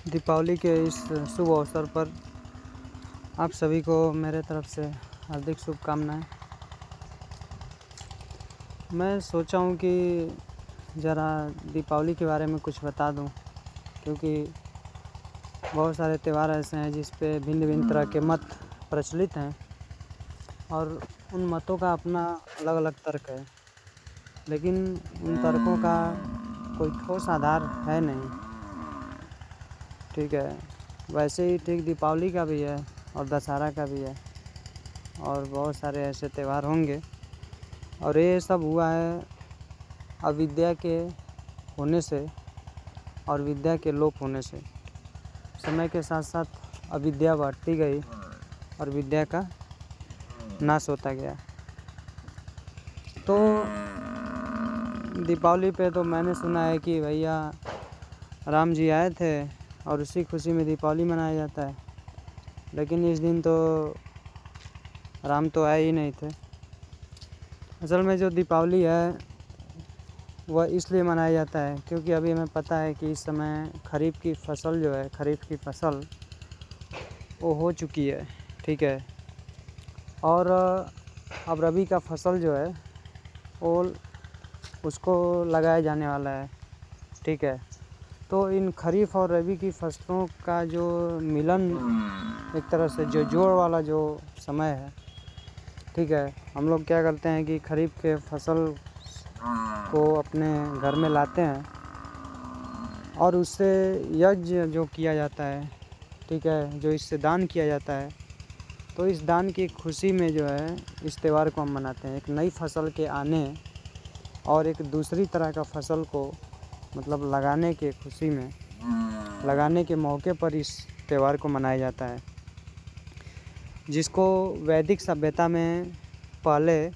दीपावली के इस शुभ अवसर पर आप सभी को मेरे तरफ से हार्दिक शुभकामनाएं। मैं सोचा हूँ कि ज़रा दीपावली के बारे में कुछ बता दूँ, क्योंकि बहुत सारे त्यौहार ऐसे हैं जिस पे भिन्न भिन्न तरह के मत प्रचलित हैं और उन मतों का अपना अलग अलग तर्क है, लेकिन उन तर्कों का कोई ठोस आधार है नहीं। ठीक है, वैसे ही ठीक दीपावली का भी है और दशहरा का भी है और बहुत सारे ऐसे त्यौहार होंगे, और ये सब हुआ है अविद्या के होने से और विद्या के लोप होने से। समय के साथ साथ अविद्या बढ़ती गई और विद्या का नाश होता गया। तो दीपावली पे तो मैंने सुना है कि भैया राम जी आए थे और उसी खुशी में दीपावली मनाया जाता है, लेकिन इस दिन तो राम तो आए ही नहीं थे। असल में जो दीपावली है वह इसलिए मनाया जाता है क्योंकि अभी हमें पता है कि इस समय खरीफ की फसल जो है, खरीफ की फसल वो हो चुकी है। ठीक है, और अब रबी का फसल जो है वो उसको लगाया जाने वाला है। ठीक है, तो इन खरीफ और रबी की फसलों का जो मिलन, एक तरह से जो जोड़ वाला जो समय है, ठीक है, हम लोग क्या करते हैं कि खरीफ के फसल को अपने घर में लाते हैं और उससे यज्ञ जो किया जाता है, ठीक है, जो इससे दान किया जाता है, तो इस दान की खुशी में जो है इस त्यौहार को हम मनाते हैं। एक नई फसल के आने और एक दूसरी तरह का फसल को मतलब लगाने के खुशी में, लगाने के मौके पर इस त्यौहार को मनाया जाता है, जिसको वैदिक सभ्यता में पहले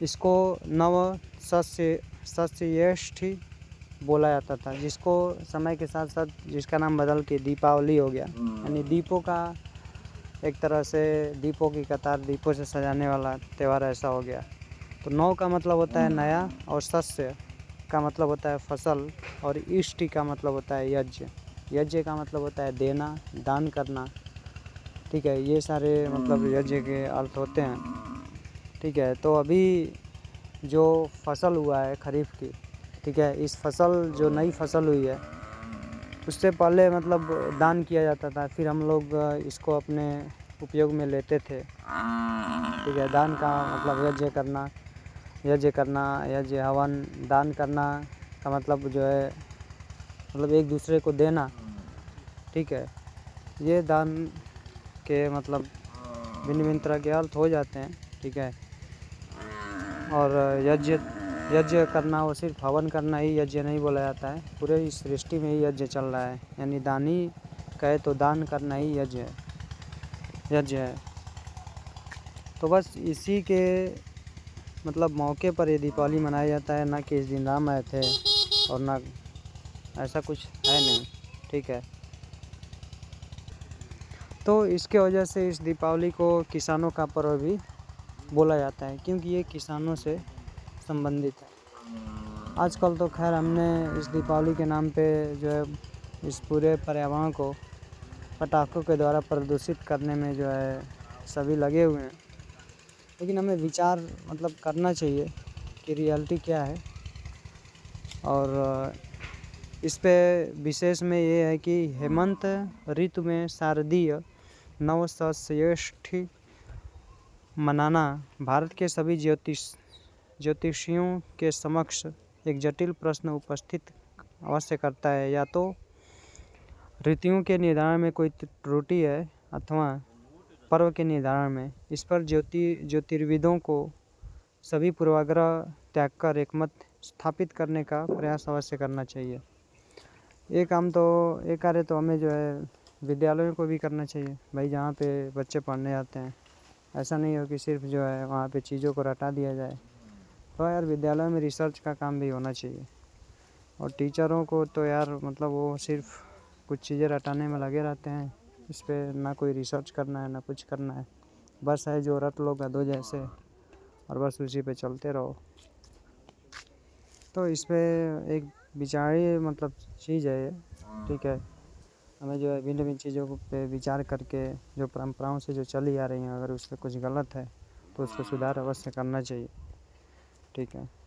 इसको नव सस्येष्ठी बोला जाता था, जिसको समय के साथ साथ जिसका नाम बदल के दीपावली हो गया। यानी दीपों का, एक तरह से दीपों की कतार, दीपों से सजाने वाला त्यौहार ऐसा हो गया। तो नौ का मतलब होता है नया और सस्य का मतलब होता है फसल और इष्टि का मतलब होता है यज्ञ। यज्ञ का मतलब होता है देना, दान करना। ठीक है, ये सारे मतलब यज्ञ के अर्थ होते हैं। ठीक है, तो अभी जो फसल हुआ है खरीफ की, ठीक है, इस फसल जो नई फसल हुई है उससे पहले मतलब दान किया जाता था, फिर हम लोग इसको अपने उपयोग में लेते थे। ठीक है, दान का मतलब यज्ञ करना, यज्ञ हवन, दान करना का मतलब जो है मतलब एक दूसरे को देना। ठीक है, ये दान के मतलब भिन्न भिन्न तरह के अर्थ हो जाते हैं। ठीक है, और यज्ञ करना वो सिर्फ हवन करना ही यज्ञ नहीं बोला जाता है, पूरे इस सृष्टि में ही यज्ञ चल रहा है। यानी दानी कहे तो दान करना ही यज्ञ है। तो बस इसी के मतलब मौके पर ये दीपावली मनाया जाता है, ना कि इस दिन राम आए थे और ना ऐसा कुछ है नहीं। ठीक है, तो इसके वजह से इस दीपावली को किसानों का पर्व भी बोला जाता है, क्योंकि ये किसानों से संबंधित है। आजकल तो खैर हमने इस दीपावली के नाम पे जो है इस पूरे पर्यावरण को पटाखों के द्वारा प्रदूषित करने में जो है सभी लगे हुए हैं, लेकिन हमें विचार मतलब करना चाहिए कि रियलिटी क्या है। और इस पे विशेष में ये है कि हेमंत ऋतु में शारदीय नवसस्येष्ठी मनाना भारत के सभी ज्योतिषियों के समक्ष एक जटिल प्रश्न उपस्थित अवश्य करता है। या तो ऋतुओं के निर्धारण में कोई त्रुटि है अथवा पर्व के निर्धारण में। इस पर ज्योतिर्विदों को सभी पूर्वाग्रह त्याग कर एक मत स्थापित करने का प्रयास अवश्य करना चाहिए। ये कार्य तो हमें जो है विद्यालयों को भी करना चाहिए भाई, जहाँ पे बच्चे पढ़ने आते हैं। ऐसा नहीं हो कि सिर्फ जो है वहाँ पे चीज़ों को रटा दिया जाए। तो यार विद्यालय में रिसर्च का काम भी होना चाहिए, और टीचरों को तो यार मतलब वो सिर्फ कुछ चीज़ें रटाने में लगे रहते हैं, इस पर ना कोई रिसर्च करना है ना कुछ करना है। बस है जो रट लो गधों जैसे और बस उसी पे चलते रहो। तो इस पर एक विचारी मतलब चीज़ है ये। ठीक है, हमें जो है भिन्न भिन्न चीज़ों पे विचार करके जो परंपराओं से जो चली आ रही हैं, अगर उस पर कुछ गलत है तो उसको सुधार अवश्य करना चाहिए। ठीक है।